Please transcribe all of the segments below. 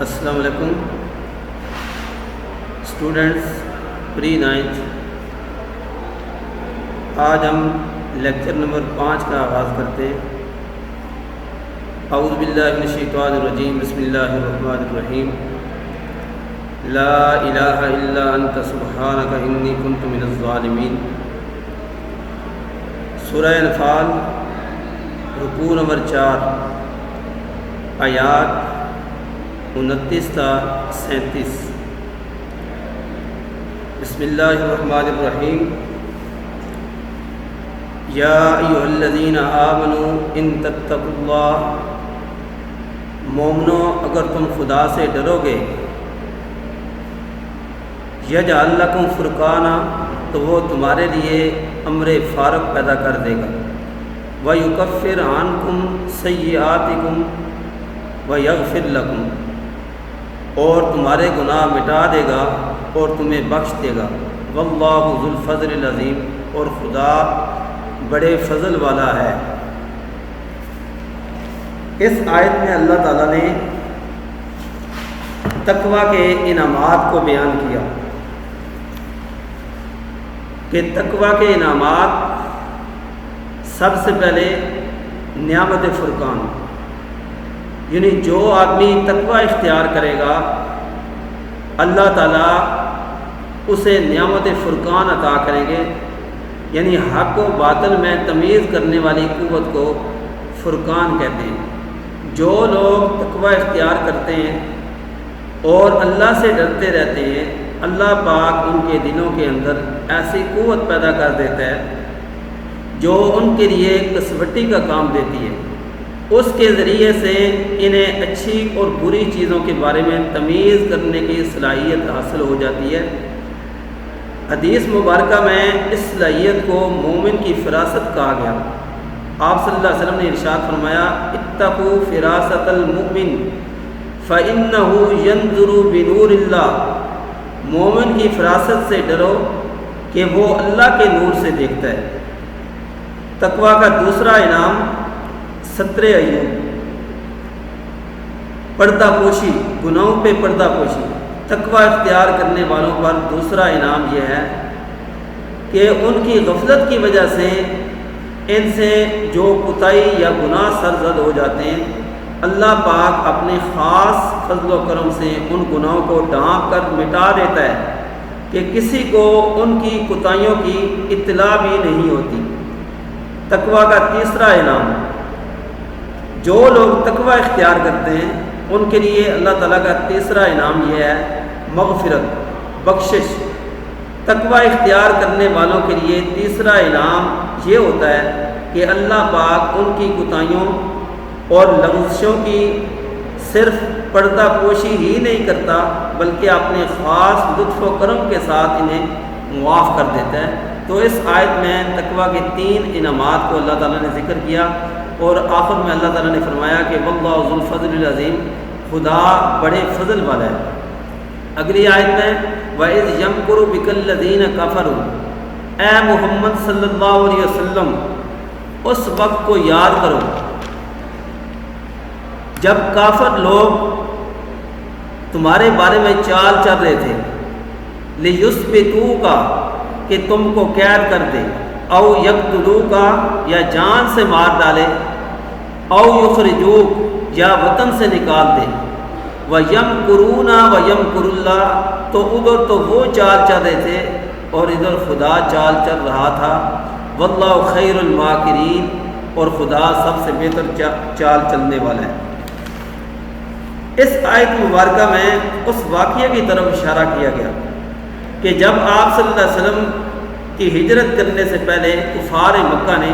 السلام علیکم اسٹوڈنٹس پری 9th۔ آج ہم لیکچر نمبر 5 کا آغاز کرتے ہیں۔ اعوذ باللہ من الشیطان الرجیم، بسم اللہ الرحمن الرحیم۔ لا الہ الا انت سبحانک انی کنت من الظالمین۔ سورہ انفال رکوع نمبر 4 آیات 29 تا 37۔ بسم اللہ الرحمن الرحیم۔ یا ایھا الذین آمنوا ان تتقوا اللہ، مومنو اگر تم خدا سے ڈرو گے، یجعل لکم فرقانا، تو وہ تمہارے لیے امر فارق پیدا کر دے گا، ویکفر عنکم سیئاتکم ویغفر لکم، اور تمہارے گناہ مٹا دے گا اور تمہیں بخش دے گا، واللہ ذو الفضل العظیم، اور خدا بڑے فضل والا ہے۔ اس آیت میں اللہ تعالیٰ نے تقوی کے انعامات کو بیان کیا کہ تقوی کے انعامات، سب سے پہلے نعمت فرقان، یعنی جو آدمی تقوی اختیار کرے گا اللہ تعالیٰ اسے نعمت فرقان عطا کریں گے، یعنی حق و باطل میں تمیز کرنے والی قوت کو فرقان کہتے ہیں۔ جو لوگ تقوی اختیار کرتے ہیں اور اللہ سے ڈرتے رہتے ہیں، اللہ پاک ان کے دلوں کے اندر ایسی قوت پیدا کر دیتا ہے جو ان کے لیے کسوٹی کا کام دیتی ہے۔ اس کے ذریعے سے انہیں اچھی اور بری چیزوں کے بارے میں تمیز کرنے کی صلاحیت حاصل ہو جاتی ہے۔ حدیث مبارکہ میں اس صلاحیت کو مومن کی فراست کہا گیا۔ آپ صلی اللہ علیہ وسلم نے ارشاد فرمایا، اتقوا فراست المؤمن فإنہ ینظر بنور اللہ، مومن کی فراست سے ڈرو کہ وہ اللہ کے نور سے دیکھتا ہے۔ تقوی کا دوسرا انعام ستر عیوب، پردہ پوشی، گناہوں پہ پردہ پوشی۔ تقوی اختیار کرنے والوں پر دوسرا انعام یہ ہے کہ ان کی غفلت کی وجہ سے ان سے جو کوتاہی یا گناہ سرزد ہو جاتے ہیں، اللہ پاک اپنے خاص فضل و کرم سے ان گناہوں کو ڈھانپ کر مٹا دیتا ہے کہ کسی کو ان کی کوتاہیوں کی اطلاع بھی نہیں ہوتی۔ تقوی کا تیسرا انعام، جو لوگ تقوی اختیار کرتے ہیں ان کے لیے اللہ تعالیٰ کا تیسرا انعام یہ ہے مغفرت، بخشش۔ تقوی اختیار کرنے والوں کے لیے تیسرا انعام یہ ہوتا ہے کہ اللہ پاک ان کی کوتاہیوں اور لغزشوں کی صرف پردہ پوشی ہی نہیں کرتا بلکہ اپنے خاص لطف و کرم کے ساتھ انہیں معاف کر دیتا ہے۔ تو اس آیت میں تقوی کے 3 انعامات کو اللہ تعالیٰ نے ذکر کیا، اور آخر میں اللہ تعالیٰ نے فرمایا کہ واللہ ذو الفضل العظیم، خدا بڑے فضل والا ہے۔ اگلی آیت میں وَإِذْ يَمْكُرُ بِكَ الَّذِينَ كَفَرُوا، اے محمد صلی اللہ علیہ وسلم اس وقت کو یاد کرو جب کافر لوگ تمہارے بارے میں چال چل رہے تھے، لِيُثْبِتُوكَ، کہ تم کو قید کر دے، او یقتلوک، یا جان سے مار ڈالے، او یخرجوک، یا وطن سے نکال دے، وَيَمْكُرُونَ وَيَمْكُرُ اللَّهُ، تو ادھر تو وہ چال چل رہے تھے اور ادھر خدا چال چل رہا تھا، وَاللَّهُ خَيْرُ الْمَاكِرِينَ، اور خدا سب سے بہتر چال چلنے والا ہے۔ اس آیت مبارکہ میں اس واقعے کی طرف اشارہ کیا گیا کہ جب آپ صلی اللہ علیہ وسلم کی ہجرت کرنے سے پہلے کفار مکہ نے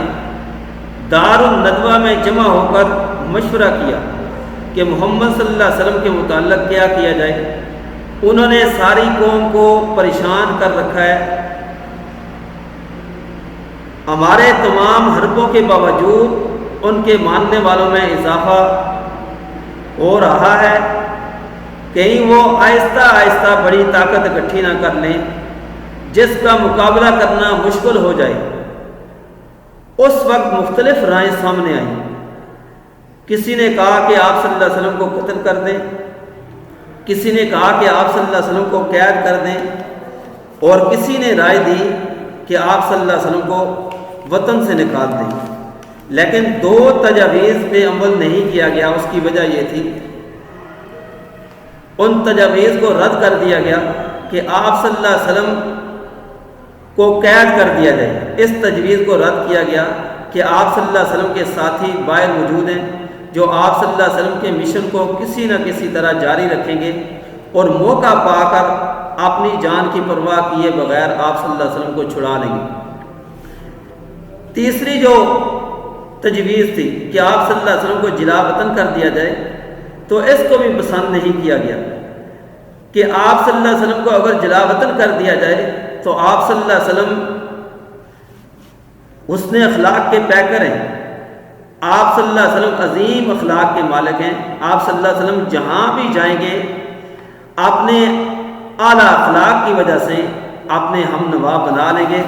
دار الندوہ میں جمع ہو کر مشورہ کیا کہ محمد صلی اللہ علیہ وسلم کے متعلق کیا کیا جائے۔ انہوں نے ساری قوم کو پریشان کر رکھا ہے، ہمارے تمام حربوں کے باوجود ان کے ماننے والوں میں اضافہ ہو رہا ہے، کہیں وہ آہستہ آہستہ بڑی طاقت اکٹھی نہ کر لیں جس کا مقابلہ کرنا مشکل ہو جائے۔ اس وقت مختلف رائے سامنے آئیں۔ کسی نے کہا کہ آپ صلی اللہ علیہ وسلم کو قتل کر دیں، کسی نے کہا کہ آپ صلی اللہ علیہ وسلم کو قید کر دیں، اور کسی نے رائے دی کہ آپ صلی اللہ علیہ وسلم کو وطن سے نکال دیں، لیکن دو تجاویز پہ عمل نہیں کیا گیا۔ اس کی وجہ یہ تھی، ان تجاویز کو رد کر دیا گیا کہ آپ صلی اللہ علیہ وسلم کو قید کر دیا جائے۔ اس تجویز کو رد کیا گیا کہ آپ صلی اللہ علیہ وسلم کے ساتھی باہر موجود ہیں جو آپ صلی اللہ علیہ وسلم کے مشن کو کسی نہ کسی طرح جاری رکھیں گے، اور موقع پا کر اپنی جان کی پرواہ کیے بغیر آپ صلی اللہ علیہ وسلم کو چھڑا لیں گے۔ تیسری جو تجویز تھی کہ آپ صلی اللہ علیہ وسلم کو جلا وطن کر دیا جائے، تو اس کو بھی پسند نہیں کیا گیا کہ آپ صلی اللہ علیہ وسلم کو اگر جلا وطن کر دیا جائے تو آپ صلی اللہ علیہ وسلم حسن اخلاق کے پیکر ہیں، آپ صلی اللہ علیہ وسلم عظیم اخلاق کے مالک ہیں، آپ صلی اللہ علیہ وسلم جہاں بھی جائیں گے اپنے اعلیٰ اخلاق کی وجہ سے اپنے ہم نوا بنا لیں گے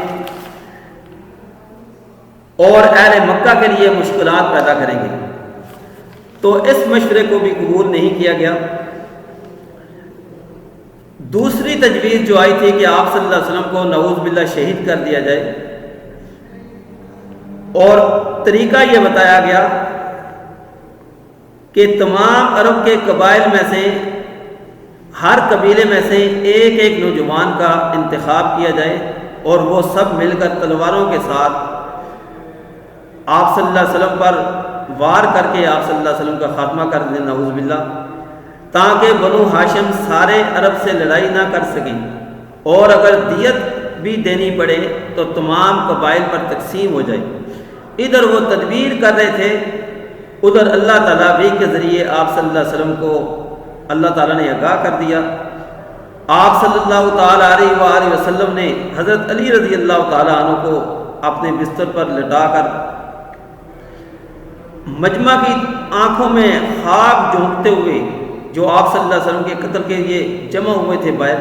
اور اہل مکہ کے لیے مشکلات پیدا کریں گے۔ تو اس مشورے کو بھی قبول نہیں کیا گیا۔ دوسری تجویز جو آئی تھی کہ آپ صلی اللہ علیہ وسلم کو نعوذ باللہ شہید کر دیا جائے، اور طریقہ یہ بتایا گیا کہ تمام عرب کے قبائل میں سے ہر قبیلے میں سے ایک ایک نوجوان کا انتخاب کیا جائے، اور وہ سب مل کر تلواروں کے ساتھ آپ صلی اللہ علیہ وسلم پر وار کر کے آپ صلی اللہ علیہ وسلم کا خاتمہ کر دیں نعوذ باللہ، تاکہ بنو ہاشم سارے عرب سے لڑائی نہ کر سکیں، اور اگر دیت بھی دینی پڑے تو تمام قبائل پر تقسیم ہو جائے۔ ادھر وہ تدبیر کر رہے تھے، ادھر اللہ تعالیٰ بھی کے ذریعے آپ صلی اللہ علیہ وسلم کو اللہ تعالیٰ نے آگاہ کر دیا۔ آپ صلی اللہ تعالیٰ علیہ وآلہ وسلم نے حضرت علی رضی اللہ تعالیٰ عنہ کو اپنے بستر پر لٹا کر مجمع کی آنکھوں میں خواب جھونکتے ہوئے جو آپ صلی اللہ علیہ وسلم کے قتل کے لیے جمع ہوئے تھے باہر،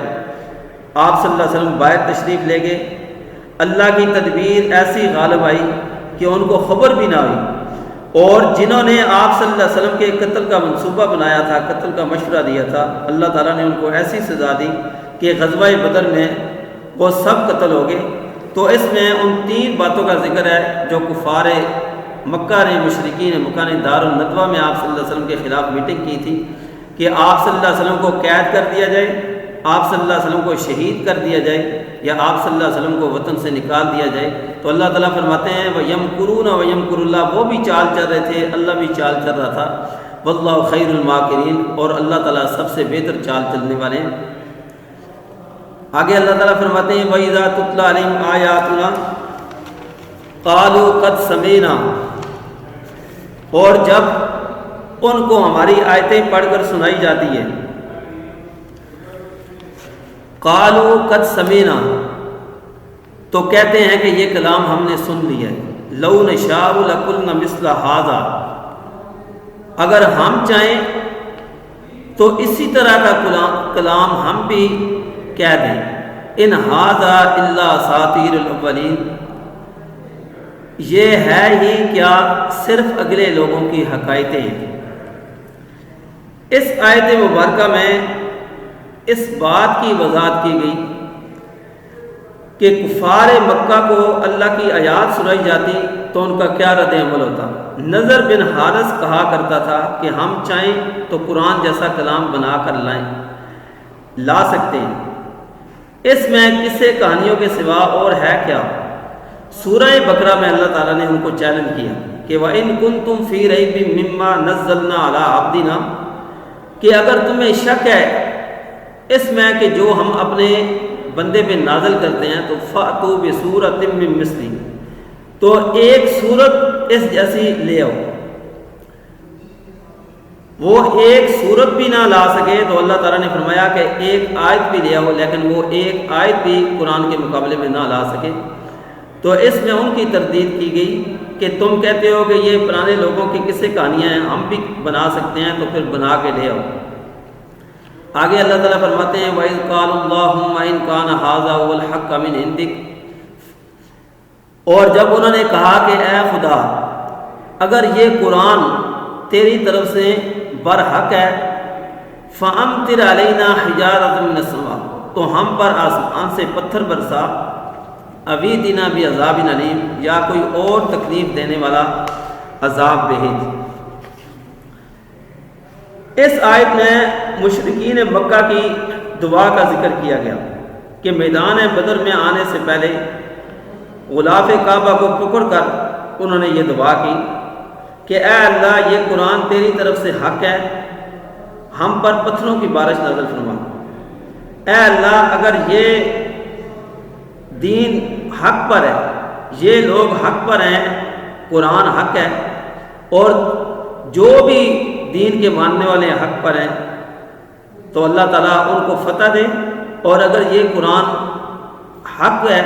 آپ صلی اللہ علیہ وسلم باہر تشریف لے گئے۔ اللہ کی تدبیر ایسی غالب آئی کہ ان کو خبر بھی نہ ہوئی، اور جنہوں نے آپ صلی اللہ علیہ وسلم کے قتل کا منصوبہ بنایا تھا، قتل کا مشورہ دیا تھا، اللہ تعالیٰ نے ان کو ایسی سزا دی کہ غزوہ بدر میں وہ سب قتل ہو گئے۔ تو اس میں ان تین باتوں کا ذکر ہے جو کفار مکہ نے، مشرکین مکہ نے دار الندوہ میں آپ صلی اللہ علیہ وسلم کے خلاف میٹنگ کی تھی کہ آپ صلی اللہ علیہ وسلم کو قید کر دیا جائے، آپ صلی اللہ علیہ وسلم کو شہید کر دیا جائے، یا آپ صلی اللہ علیہ وسلم کو وطن سے نکال دیا جائے۔ تو اللہ تعالیٰ فرماتے ہیں وَيَمْكُرُونَ وَيَمْكُرُ اللَّهُ، وہ بھی چال چل رہے تھے، اللہ بھی چال چل رہا تھا، وَاللَّهُ خَيْرُ الْمَاكِرِينَ، اور اللہ تعالیٰ سب سے بہتر چال چلنے والے ہیں۔ آگے اللہ تعالیٰ فرماتے ہیں وَإِذَا تُتْلَىٰ عَلَيْهِمْ آيَاتُنَا قَالُوا قَدْ سَمِعْنَا، اور جب ان کو ہماری آیتیں پڑھ کر سنائی جاتی ہیں، قالوا قد سمعنا، تو کہتے ہیں کہ یہ کلام ہم نے سن لیا ہے۔ لو نشاء لقلنا مثل هذا، اگر ہم چاہیں تو اسی طرح کا کلام ہم بھی کہہ دیں، ان هذا الا اساطیر الاولین، یہ ہے ہی کیا صرف اگلے لوگوں کی حکایتیں ہیں۔ اس آیت مبارکہ میں اس بات کی وضاحت کی گئی کہ کفار مکہ کو اللہ کی آیات سنائی جاتی تو ان کا کیا رد عمل ہوتا۔ نضر بن حارث کہا کرتا تھا کہ ہم چاہیں تو قرآن جیسا کلام بنا کر لا سکتے ہیں، اس میں قصے کہانیوں کے سوا اور ہے کیا۔ سورہ بقرہ میں اللہ تعالیٰ نے ان کو چیلنج کیا کہ وَإِن كُنتُمْ فِي رَيْبٍ مِّمَّا نَزَّلْنَا عَلَىٰ عَبْدِنَا، کہ اگر تمہیں شک ہے اس میں کہ جو ہم اپنے بندے پہ نازل کرتے ہیں، تو فَأْتُوا بِسُورَةٍ مِّن مِّثْلِهِ، تو ایک صورت اس جیسی لے آؤ۔ وہ ایک صورت بھی نہ لا سکے تو اللہ تعالیٰ نے فرمایا کہ ایک آیت بھی لے آؤ، لیکن وہ ایک آیت بھی قرآن کے مقابلے میں نہ لا سکے۔ تو اس میں ان کی تردید کی گئی کہ تم کہتے ہو کہ یہ پرانے لوگوں کی قصے کہانیاں ہیں، ہم بھی بنا سکتے ہیں، تو پھر بنا کے لے آؤ۔ آگے اللہ تعالیٰ فرماتے ہیں وَإِذْ قَالُوا اللَّهُمَّ إِنْ كَانَ هَذَا هُوَ الْحَقَّ مِنْ عِنْدِكَ، اور جب انہوں نے کہا کہ اے خدا اگر یہ قرآن تیری طرف سے برحق ہے، فَأَمْطِرْ عَلَيْنَا حِجَارَةً مِّنَ السَّمَاءِ، تو ہم پر آسمان سے پتھر برسا، اَوِئْتِنَا بِعَذَابٍ أَلِيمٍ، یا کوئی اور تکلیف دینے والا عذاب بھیج۔ اس آیت میں مشرکین مکہ کی دعا کا ذکر کیا گیا کہ میدان بدر میں آنے سے پہلے غلاف کعبہ کو پکڑ کر انہوں نے یہ دعا کی کہ اے اللہ، یہ قرآن تیری طرف سے حق ہے، ہم پر پتھروں کی بارش نازل فرما۔ اے اللہ، اگر یہ دین حق پر ہے، یہ لوگ حق پر ہیں، قرآن حق ہے، اور جو بھی دین کے ماننے والے حق پر ہیں، تو اللہ تعالیٰ ان کو فتح دے، اور اگر یہ قرآن حق ہے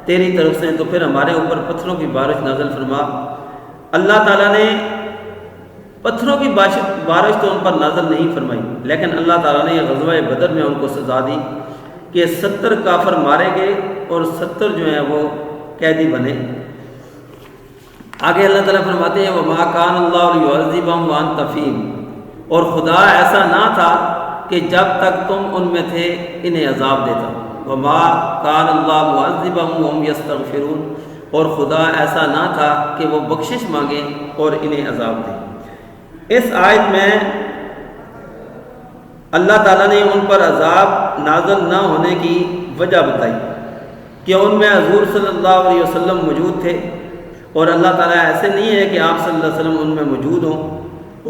تیری طرف سے تو پھر ہمارے اوپر پتھروں کی بارش نازل فرما۔ اللہ تعالیٰ نے پتھروں کی بارش تو ان پر نازل نہیں فرمائی، لیکن اللہ تعالیٰ نے غزوہ بدر میں ان کو سزا دی کہ 70 کافر مارے گئے اور 70 جو ہیں وہ قیدی بنے۔ آگے اللہ تعالیٰ فرماتے ہیں وَمَا كَانَ اللَّهُ لِيُعَذِّبَهُمْ وَأَنْتَ فِيهِمْ، اور خدا ایسا نہ تھا کہ جب تک تم ان میں تھے انہیں عذاب دیتا۔ وَمَا كَانَ اللَّهُ مُعَذِّبَهُمْ وَهُمْ يَسْتَغْفِرُونَ، اور خدا ایسا نہ تھا کہ وہ بخشش مانگیں اور انہیں عذاب دیں۔ اس آیت میں اللہ تعالیٰ نے ان پر عذاب نازل نہ ہونے کی وجہ بتائی کہ ان میں حضور صلی اللہ علیہ وسلم موجود تھے، اور اللہ تعالیٰ ایسے نہیں ہے کہ آپ صلی اللہ علیہ وسلم ان میں موجود ہوں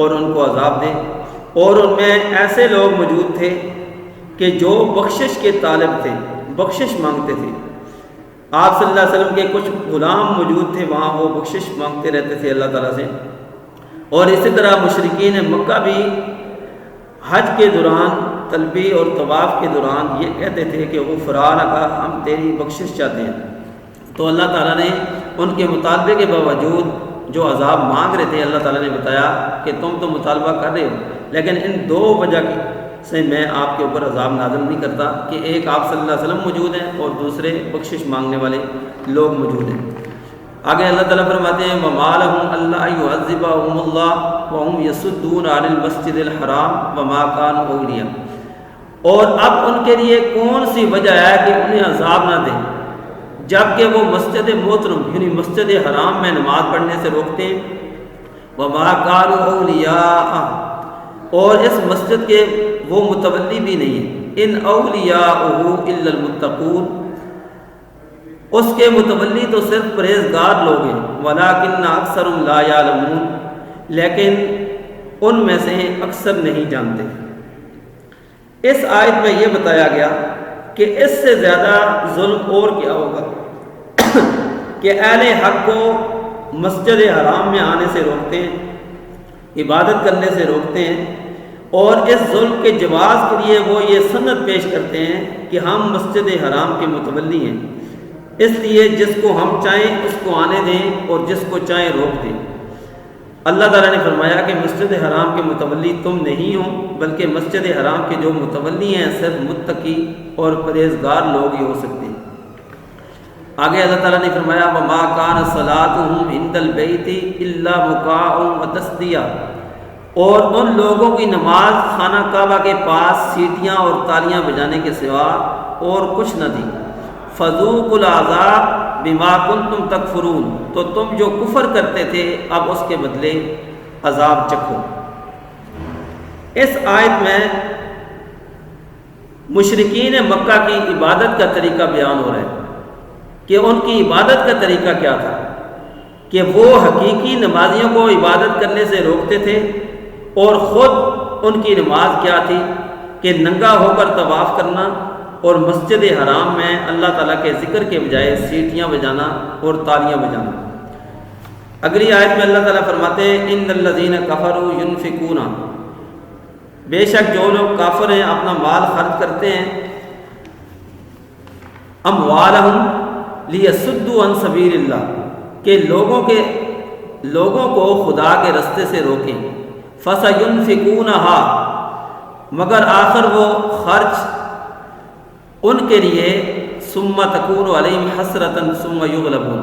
اور ان کو عذاب دیں، اور ان میں ایسے لوگ موجود تھے کہ جو بخشش کے طالب تھے، بخشش مانگتے تھے۔ آپ صلی اللہ علیہ وسلم کے کچھ غلام موجود تھے وہاں، وہ بخشش مانگتے رہتے تھے اللہ تعالیٰ سے۔ اور اسی طرح مشرکین مکہ بھی حج کے دوران، تلبیہ اور طواف کے دوران یہ کہتے تھے کہ غفرانک، ہم تیری بخشش چاہتے ہیں۔ تو اللہ تعالیٰ نے ان کے مطالبے کے باوجود جو عذاب مانگ رہے تھے، اللہ تعالیٰ نے بتایا کہ تم تو مطالبہ کر رہے ہو، لیکن ان دو وجہ سے میں آپ کے اوپر عذاب نازل نہیں کرتا کہ ایک آپ صلی اللہ علیہ وسلم موجود ہیں اور دوسرے بخشش مانگنے والے لوگ موجود ہیں۔ آگے اللہ تعالیٰ فرماتے ہیں وَمَا لَهُمْ أَلَّا يُعَذِّبَهُمُ اللَّهُ وَهُمْ يَصُدُّونَ عَنِ الْمَسْجِدِ الْحَرَامِ وَمَا كَانُوا أَوْلِيَاءَهُ، اور اب ان کے لیے کون سی وجہ ہے کہ انہیں عذاب نہ دیں جبکہ وہ مسجد محترم یعنی مسجد حرام میں نماز پڑھنے سے روکتے ہیں۔ وَمَا كَانُوا أَوْلِيَاءَهُ، اور اس مسجد کے وہ متولی بھی نہیں ہیں۔ إِنْ أَوْلِيَاؤُهُ إِلَّا الْمُتَّقُونَ، اس کے متولی تو صرف پرہیزگار لوگ ہیں۔ وَلَٰكِنَّ أَكْثَرُهُمْ لَا يَعْلَمُونَ، لیکن ان میں سے اکثر نہیں جانتے۔ اس آیت میں یہ بتایا گیا کہ اس سے زیادہ ظلم اور کیا ہوگا کہ اہل حق کو مسجد حرام میں آنے سے روکتے ہیں، عبادت کرنے سے روکتے ہیں، اور اس ظلم کے جواز کے لیے وہ یہ سند پیش کرتے ہیں کہ ہم مسجد حرام کے متولی ہیں، اس لیے جس کو ہم چاہیں اس کو آنے دیں اور جس کو چاہیں روک دیں۔ اللہ تعالیٰ نے فرمایا کہ مسجد حرام کے متولی تم نہیں ہو، بلکہ مسجد حرام کے جو متولی ہیں صرف متقی اور پرہیزگار لوگ ہی ہو سکتے ہیں۔ آگے اللہ تعالیٰ نے فرمایا وَمَا كَانَ صَلَاتُهُمْ عِندَ الْبَيْتِ إِلَّا مُكَاءٌ وَتَصْدِيَةٌ، اور ان لوگوں کی نماز خانہ کعبہ کے پاس سیٹیاں اور تالیاں بجانے کے سوا اور کچھ نہ تھی۔ فَذُوقُوا الْعَذَابَ بِمَا كُنتُمْ تَكْفُرُونَ، تو تم جو کفر کرتے تھے اب اس کے بدلے عذاب چکھو۔ اس آیت میں مشرکین مکہ کی عبادت کا طریقہ بیان ہو رہا ہے کہ ان کی عبادت کا طریقہ کیا تھا، کہ وہ حقیقی نمازیوں کو عبادت کرنے سے روکتے تھے، اور خود ان کی نماز کیا تھی کہ ننگا ہو کر طواف کرنا اور مسجد حرام میں اللہ تعالیٰ کے ذکر کے بجائے سیٹیاں بجانا اور تالیاں بجانا۔ اگلی آیت میں اللہ تعالیٰ فرماتے ہیں ان الذین کفروا ینفقون، بے شک جو لوگ کافر ہیں اپنا مال خرچ کرتے ہیں، اموالہم لیصدوا عن سبیل اللہ، کہ لوگوں کو خدا کے رستے سے روکیں، فسینفقونہا، مگر آخر وہ خرچ ان کے لیے ثم تکون علیہم حسرۃ ثم یغلبون،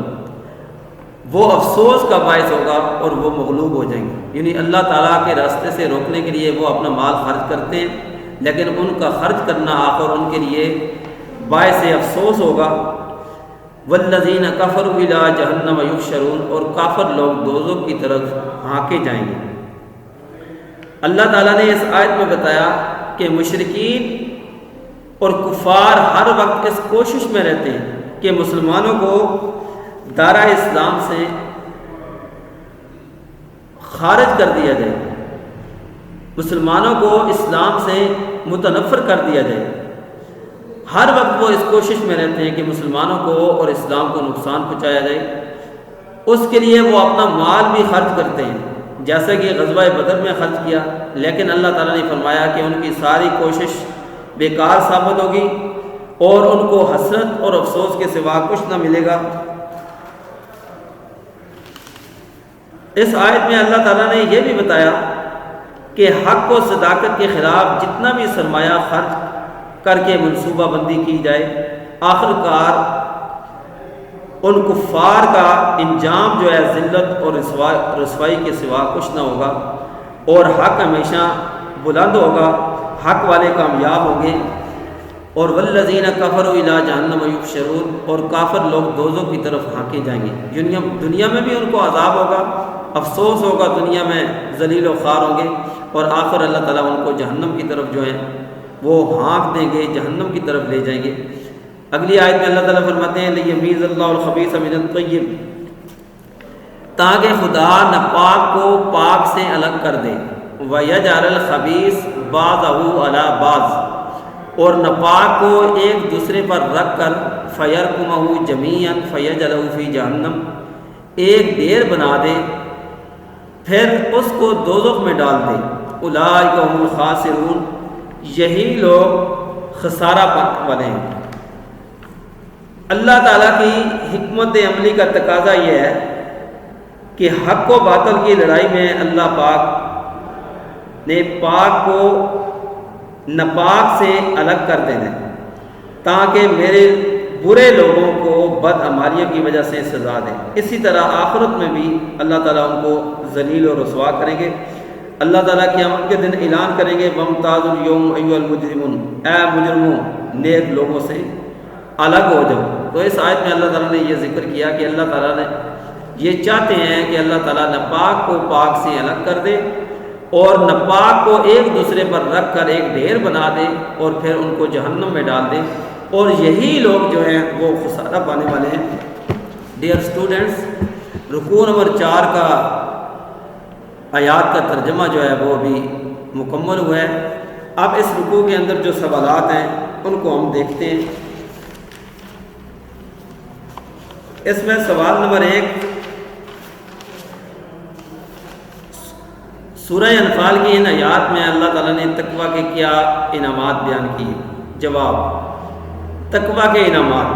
وہ افسوس کا باعث ہوگا اور وہ مغلوب ہو جائیں گے۔ یعنی اللہ تعالیٰ کے راستے سے روکنے کے لیے وہ اپنا مال خرچ کرتے ہیں، لیکن ان کا خرچ کرنا آخر ان کے لیے باعث افسوس ہوگا۔ والذین کفروا الی جہنم یحشرون، اور کافر لوگ دوزخ کی طرف ہانکے جائیں گے۔ اللہ تعالیٰ نے اس آیت میں بتایا کہ مشرکین اور کفار ہر وقت اس کوشش میں رہتے ہیں کہ مسلمانوں کو دارہ اسلام سے خارج کر دیا جائے، مسلمانوں کو اسلام سے متنفر کر دیا جائے۔ ہر وقت وہ اس کوشش میں رہتے ہیں کہ مسلمانوں کو اور اسلام کو نقصان پہنچایا جائے۔ اس کے لیے وہ اپنا مال بھی خرچ کرتے ہیں، جیسا کہ غزوہ بدر میں خرچ کیا، لیکن اللہ تعالیٰ نے فرمایا کہ ان کی ساری کوشش بیکار ثابت ہوگی اور ان کو حسرت اور افسوس کے سوا کچھ نہ ملے گا۔ اس آیت میں اللہ تعالیٰ نے یہ بھی بتایا کہ حق و صداقت کے خلاف جتنا بھی سرمایہ خرچ کر کے منصوبہ بندی کی جائے، آخر کار ان کفار کا انجام جو ہے ذلت اور رسوائی کے سوا کچھ نہ ہوگا، اور حق ہمیشہ بلند ہوگا، حق والے کامیاب ہوں گے۔ اور والذین کفروا الی جہنم یحشرون، اور کافر لوگ دوزخ کی طرف ہانکے جائیں گے۔ دنیا میں بھی ان کو عذاب ہوگا، افسوس ہوگا، دنیا میں ذلیل و خوار ہوں گے، اور آخر اللہ تعالیٰ ان کو جہنم کی طرف جو ہے وہ ہانک دیں گے، جہنم کی طرف لے جائیں گے۔ اگلی آیت میں اللہ تعالیٰ فرماتے ہیں لیمیز اللہ الخبیث من الطیب، تاکہ خدا ناپاک کو پاک سے الگ کر دے، ویجعل الخبیث بعضہ علی بعض، اور ناپاک کو ایک دوسرے پر رکھ کر فیرکمہ جمیعا فیجعلہ فی جہنم، ایک ڈھیر بنا دے پھر اس کو دوزخ میں ڈال دے۔ اولئک هم الخاسرون، یہی لوگ خسارہ پانے والے ہیں۔ اللہ تعالیٰ کی حکمت عملی کا تقاضا یہ ہے کہ حق و باطل کی لڑائی میں اللہ پاک نے پاک کو ناپاک سے الگ کر دینا ہے، تاکہ میرے برے لوگوں کو بدعمالیوں کی وجہ سے سزا دے۔ اسی طرح آخرت میں بھی اللہ تعالیٰ ان کو ذلیل و رسوا کریں گے۔ اللہ تعالیٰ قیامت کے دن اعلان کریں گے وَامْتَازُوا الْيَوْمَ أَيُّهَا الْمُجْرِمُونَ، اے مجرموں نیک لوگوں سے الگ ہو جاؤ۔ تو اس آیت میں اللہ تعالیٰ نے یہ ذکر کیا کہ اللہ تعالیٰ نے یہ چاہتے ہیں کہ اللہ تعالیٰ ناپاک کو پاک سے الگ کر دے اور ناپاک کو ایک دوسرے پر رکھ کر ایک ڈھیر بنا دے اور پھر ان کو جہنم میں ڈال دے، اور یہی لوگ جو ہیں وہ خسارہ پانے والے ہیں۔ ڈیئر اسٹوڈنٹس، رکوع نمبر 4 کا آیات کا ترجمہ جو ہے وہ ابھی مکمل ہوا ہے۔ اب اس رکوع کے اندر جو سوالات ہیں ان کو ہم دیکھتے ہیں۔ اس میں سوال نمبر 1، سورہ انفال کی ان آیات میں اللہ تعالیٰ نے تقویٰ کے کیا انعامات بیان کیے؟ جواب، تقویٰ کے انعامات،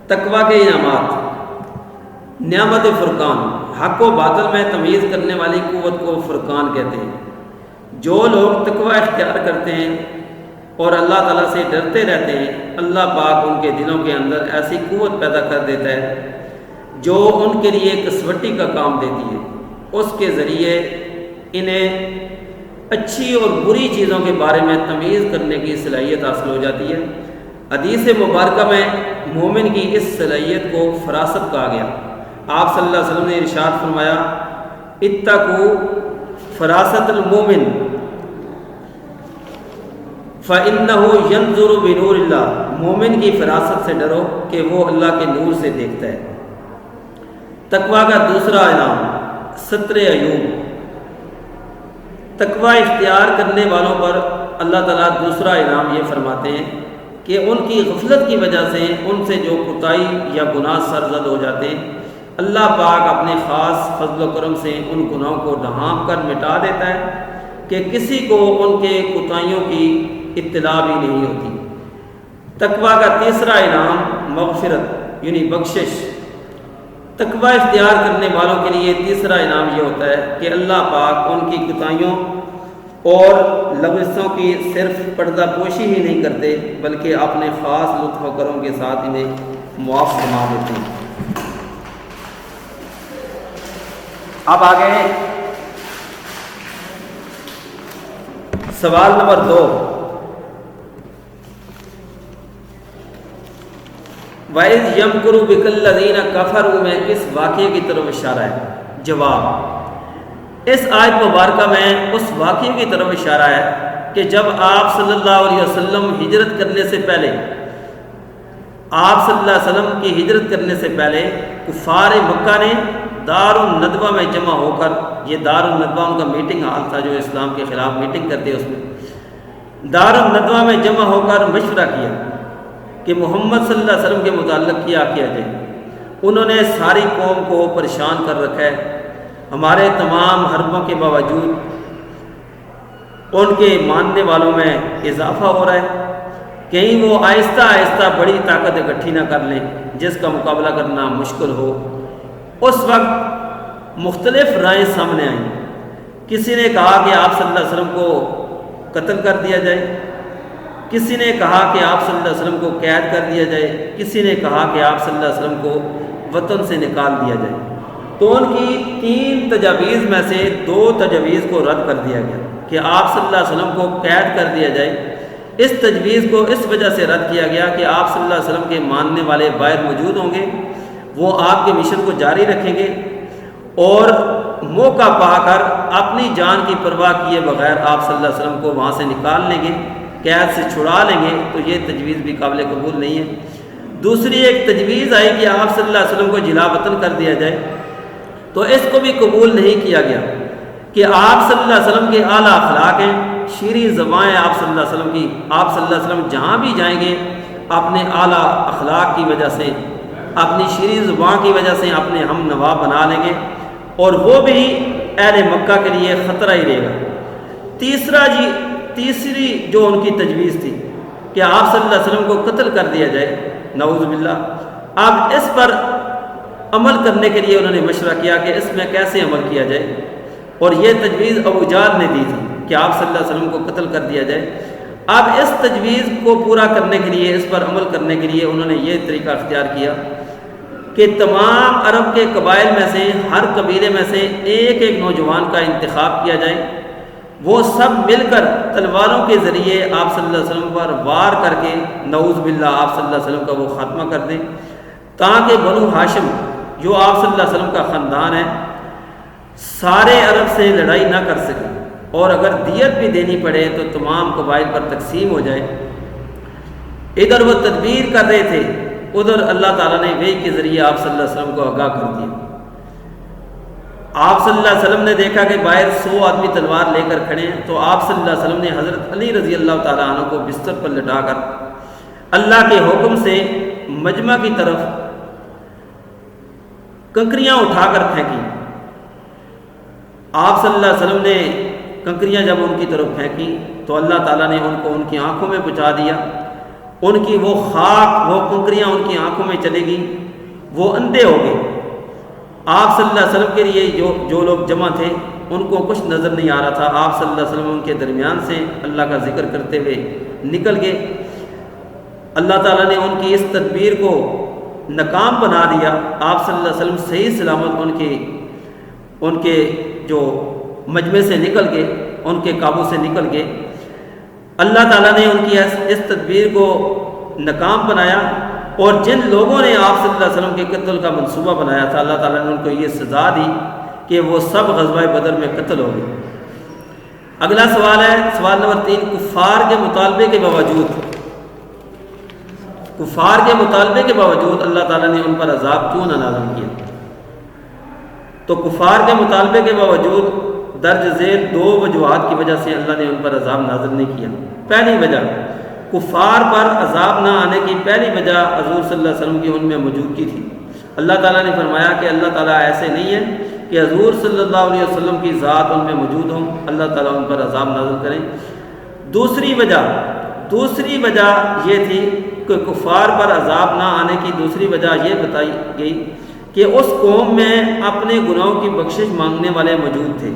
تقویٰ کے انعامات، نعمت فرقان، حق و باطل میں تمیز کرنے والی قوت کو فرقان کہتے ہیں۔ جو لوگ تقویٰ اختیار کرتے ہیں اور اللہ تعالیٰ سے ڈرتے رہتے ہیں، اللہ پاک ان کے دلوں کے اندر ایسی قوت پیدا کر دیتا ہے جو ان کے لیے کسوٹی کا کام دیتی ہے۔ اس کے ذریعے انہیں اچھی اور بری چیزوں کے بارے میں تمیز کرنے کی صلاحیت حاصل ہو جاتی ہے۔ حدیث مبارکہ میں مومن کی اس صلاحیت کو فراست کہا گیا۔ آپ صلی اللہ علیہ وسلم نے ارشاد فرمایا اتقوا فراست المومن فإنه ينظر بنور اللہ، مومن کی فراست سے ڈرو کہ وہ اللہ کے نور سے دیکھتا ہے۔ تقویٰ کا دوسرا انعام ستر عیوب، تقویٰ اختیار کرنے والوں پر اللہ تعالیٰ دوسرا انعام یہ فرماتے ہیں کہ ان کی غفلت کی وجہ سے ان سے جو کوتاہی یا گناہ سرزد ہو جاتے ہیں، اللہ پاک اپنے خاص فضل و کرم سے ان گناہوں کو ڈھانپ کر مٹا دیتا ہے کہ کسی کو ان کے کوتاہیوں کی اطلاع بھی نہیں ہوتی۔ تقویٰ کا تیسرا انعام مغفرت یعنی بخشش، تقویٰ اختیار کرنے والوں کے لیے تیسرا انعام یہ ہوتا ہے کہ اللہ پاک ان کی کوتاہیوں اور لغزشوں کی صرف پردہ پوشی ہی نہیں کرتے بلکہ اپنے خاص لطف و کرم کے ساتھ انہیں معاف فرما دیتے ہیں۔ اب آگے سوال نمبر 2، وَإِذْ يَمْكُرُ بِكَ الَّذِينَ كَفَرُوا میں کس واقعے کی طرف اشارہ ہے؟ جواب، اس آیت مبارکہ میں اس واقعے کی طرف اشارہ ہے کہ جب آپ صلی اللہ علیہ وسلم ہجرت کرنے سے پہلے، آپ صلی اللہ علیہ وسلم کی ہجرت کرنے سے پہلے کفار مکہ نے دار الندوہ میں جمع ہو کر، یہ دار الندوہ ان کا میٹنگ ہال تھا جو اسلام کے خلاف میٹنگ کرتے، اس میں دار الندوہ میں جمع ہو کر مشورہ کیا کہ محمد صلی اللہ علیہ وسلم کے متعلق کیا کیا جائے۔ انہوں نے ساری قوم کو پریشان کر رکھا ہے، ہمارے تمام حربوں کے باوجود ان کے ماننے والوں میں اضافہ ہو رہا ہے، کہیں وہ آہستہ آہستہ بڑی طاقت اکٹھی نہ کر لیں جس کا مقابلہ کرنا مشکل ہو۔ اس وقت مختلف رائیں سامنے آئیں، کسی نے کہا کہ آپ صلی اللہ علیہ وسلم کو قتل کر دیا جائے، کسی نے کہا کہ آپ صلی اللہ علیہ وسلم کو قید کر دیا جائے، کسی نے کہا کہ آپ صلی اللہ علیہ وسلم کو وطن سے نکال دیا جائے۔ تو ان کی 3 تجاویز میں سے 2 تجاویز کو رد کر دیا گیا کہ آپ صلی اللہ علیہ وسلم کو قید کر دیا جائے۔ اس تجویز کو اس وجہ سے رد کیا گیا کہ آپ صلی اللہ علیہ وسلم کے ماننے والے باہر موجود ہوں گے، وہ آپ کے مشن کو جاری رکھیں گے اور موقع پا کر اپنی جان کی پرواہ کیے بغیر آپ صلی اللہ علیہ وسلم کو وہاں سے نکال لیں گے، قید سے چھڑا لیں گے۔ تو یہ تجویز بھی قابل قبول نہیں ہے۔ دوسری ایک تجویز آئی کہ آپ صلی اللہ علیہ وسلم کو جلا وطن کر دیا جائے، تو اس کو بھی قبول نہیں کیا گیا کہ آپ صلی اللہ علیہ وسلم کے اعلیٰ اخلاق ہیں، شیریں زبان ہے آپ صلی اللہ علیہ وسلم کی، آپ صلی اللہ علیہ وسلم جہاں بھی جائیں گے اپنے اعلیٰ اخلاق کی وجہ سے، اپنی شیریں زبان کی وجہ سے اپنے ہم نوا بنا لیں گے اور وہ بھی اہل مکہ کے لیے خطرہ ہی رہے گا۔ تیسری جو ان کی تجویز تھی کہ آپ صلی اللہ علیہ وسلم کو قتل کر دیا جائے، نعوذ باللہ، اب اس پر عمل کرنے کے لیے انہوں نے مشورہ کیا کہ اس میں کیسے عمل کیا جائے، اور یہ تجویز ابو جہل نے دی تھی کہ آپ صلی اللہ علیہ وسلم کو قتل کر دیا جائے۔ اب اس تجویز کو پورا کرنے کے لیے، اس پر عمل کرنے کے لیے انہوں نے یہ طریقہ اختیار کیا کہ تمام عرب کے قبائل میں سے، ہر قبیلے میں سے ایک ایک نوجوان کا انتخاب کیا جائے، وہ سب مل کر تلواروں کے ذریعے آپ صلی اللہ علیہ وسلم پر وار کر کے نعوذ باللہ آپ صلی اللہ علیہ وسلم کا وہ خاتمہ کر دیں، تاکہ بنو ہاشم جو آپ صلی اللہ علیہ وسلم کا خاندان ہے سارے عرب سے لڑائی نہ کر سکے، اور اگر دیت بھی دینی پڑے تو تمام قبائل پر تقسیم ہو جائے۔ ادھر وہ تدبیر کر رہے تھے، ادھر اللہ تعالیٰ نے وحی کے ذریعے آپ صلی اللہ علیہ وسلم کو آگاہ کر دیا۔ آپ صلی اللہ علیہ وسلم نے دیکھا کہ باہر 100 آدمی تلوار لے کر کھڑے ہیں، تو آپ صلی اللہ علیہ وسلم نے حضرت علی رضی اللہ تعالیٰ عنہ کو بستر پر لٹا کر اللہ کے حکم سے مجمع کی طرف کنکریاں اٹھا کر پھینکی۔ آپ صلی اللہ علیہ وسلم نے کنکریاں جب ان کی طرف پھینکی تو اللہ تعالیٰ نے ان کو ان کی آنکھوں میں پہنچا دیا، ان کی وہ خاک، وہ کنکریاں ان کی آنکھوں میں چلے گی، وہ اندھے ہو گئے۔ آپ صلی اللہ علیہ وسلم کے لیے جو لوگ جمع تھے ان کو کچھ نظر نہیں آ رہا تھا، آپ صلی اللہ علیہ وسلم ان کے درمیان سے اللہ کا ذکر کرتے ہوئے نکل گئے۔ اللہ تعالیٰ نے ان کی اس تدبیر کو ناکام بنا دیا، آپ صلی اللہ علیہ وسلم صحیح سلامت ان کے جو مجمع سے نکل گئے، ان کے قابو سے نکل گئے۔ اللہ تعالیٰ نے ان کی اس تدبیر کو ناکام بنایا، اور جن لوگوں نے آپ صلی اللہ علیہ وسلم کے قتل کا منصوبہ بنایا تھا اللہ تعالیٰ نے ان کو یہ سزا دی کہ وہ سب غزوہ بدر میں قتل ہو گئے۔ اگلا سوال ہے، سوال نمبر 3، کفار کے مطالبے کے باوجود اللہ تعالیٰ نے ان پر عذاب کیوں نہ نازل کیا؟ تو کفار کے مطالبے کے باوجود درج ذیل 2 وجوہات کی وجہ سے اللہ نے ان پر عذاب نازل نہیں کیا۔ پہلی وجہ، کفار پر عذاب نہ آنے کی پہلی وجہ حضور صلی اللہ علیہ وسلم کی ان میں موجودگی تھی۔ اللہ تعالیٰ نے فرمایا کہ اللہ تعالیٰ ایسے نہیں ہے کہ حضور صلی اللہ علیہ وسلم کی ذات ان میں موجود ہوں، اللہ تعالیٰ ان پر عذاب نازل کریں۔ دوسری وجہ یہ تھی کہ کفار پر عذاب نہ آنے کی دوسری وجہ یہ بتائی گئی کہ اس قوم میں اپنے گناہوں کی بخشش مانگنے والے موجود تھے۔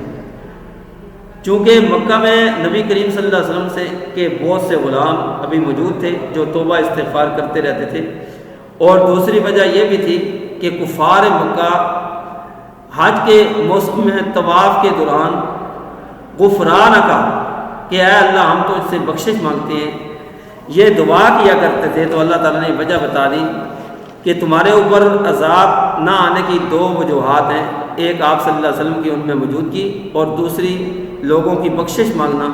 چونکہ مکہ میں نبی کریم صلی اللہ علیہ وسلم سے کے بہت سے غلام ابھی موجود تھے جو توبہ استغفار کرتے رہتے تھے، اور دوسری وجہ یہ بھی تھی کہ کفار مکہ حج کے موسم میں طواف کے دوران غفران کا کہ اے اللہ ہم تو اس سے بخشش مانگتے ہیں، یہ دعا کیا کرتے تھے، تو اللہ تعالیٰ نے وجہ بتا دی کہ تمہارے اوپر عذاب نہ آنے کی دو وجوہات ہیں، ایک آپ صلی اللہ علیہ وسلم کی ان میں موجودگی، اور دوسری لوگوں کی بخشش مانگنا،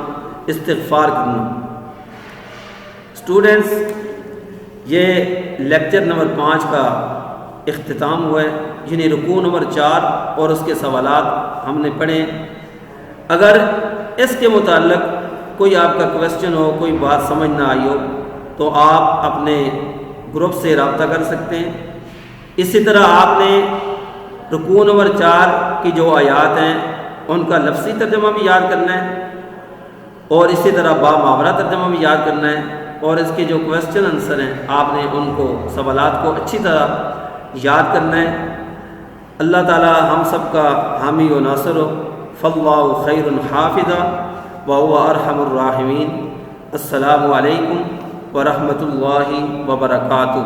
استغفار کرنا۔ اسٹوڈنٹس، یہ لیکچر نمبر 5 کا اختتام ہوا ہے، یعنی رکوع نمبر 4 اور اس کے سوالات ہم نے پڑھے۔ اگر اس کے متعلق کوئی آپ کا کویسچن ہو، کوئی بات سمجھ نہ آئی ہو، تو آپ اپنے گروپ سے رابطہ کر سکتے ہیں۔ اسی طرح آپ نے رکوع نمبر 4 کی جو آیات ہیں ان کا لفظی ترجمہ بھی یاد کرنا ہے، اور اسی طرح بامحاورہ ترجمہ بھی یاد کرنا ہے، اور اس کے جو کویسچن آنسر ہیں آپ نے ان کو سوالات کو اچھی طرح یاد کرنا ہے۔ اللہ تعالی ہم سب کا حامی و ناصر ہو۔ فاللہ خیر حافظا وهو ارحم الراحمین۔ السلام علیکم ورحمۃ اللہ وبرکاتہ۔